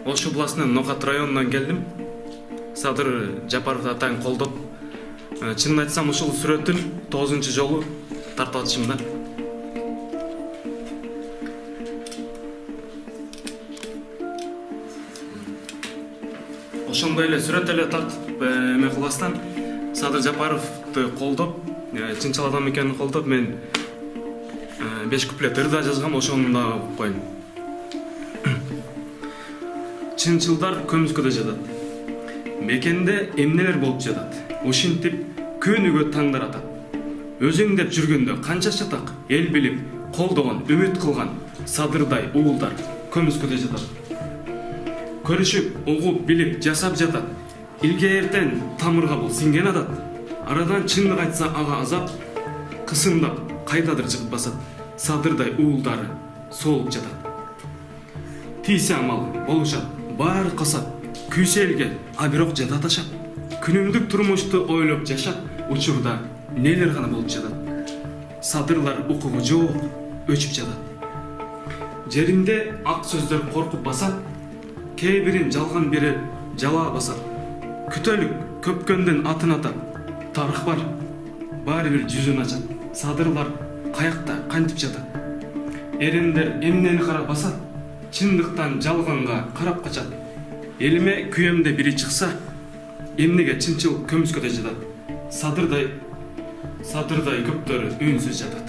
Ош областынын Нокат районунан келдим. Садыр Жапаров атайын колдоп, чынын айтсам ушул сүрөттүн 9-чу жолу тартып атышым да. Ошондой эле сүрөт эле тартып эме кылбастан Садыр Жапаровду колдоп, чынчыл адам экенин колдоп, мен 5 куплет ырда жазгам, ошону да окуп коеюн. Чынчылдар көмүскөдө жатат. Мекенде эмнелер болуп жатат. Ушинтип күнүгө таңдар атат. Өзүң деп жүргөндө канча чатак эл билип, колдогон, үмүт кылган Садырдай уулдар көмүскөдө жатат. Көрүшүп, угуп, билип, жашап жатат. Илгертен тамырга бул сиңген атат. Арадан чындык айтса ага азап, кысымдап кайдадыр чыгып басат. Садырдай уулдары соолуп жатат. Тийсе амал болушат, баары касат. Күйсө элге, а бирок жатат ашап. Күнүмдүк турмушту ойлоп жашап, учурда нелер гана болуп жатат. Садырлар укугу жок, өчүп жатат. Жеринде ак сөздөр коркуп басат, кээ бирин жалган бири жалаа басат. Күтөлүк көпкөндөн атын атап, тарых бар, баары бир жүзүн ачат. Садырлар каякта кантип жатат. Эриндер эмнени карап басат, чындыктан жалганга карап качат. Элиме күйөмдө бири чыкса, эмнеге чынчыл көмүскөдө жатат. Садырдай көптөрү үнсүз жатат.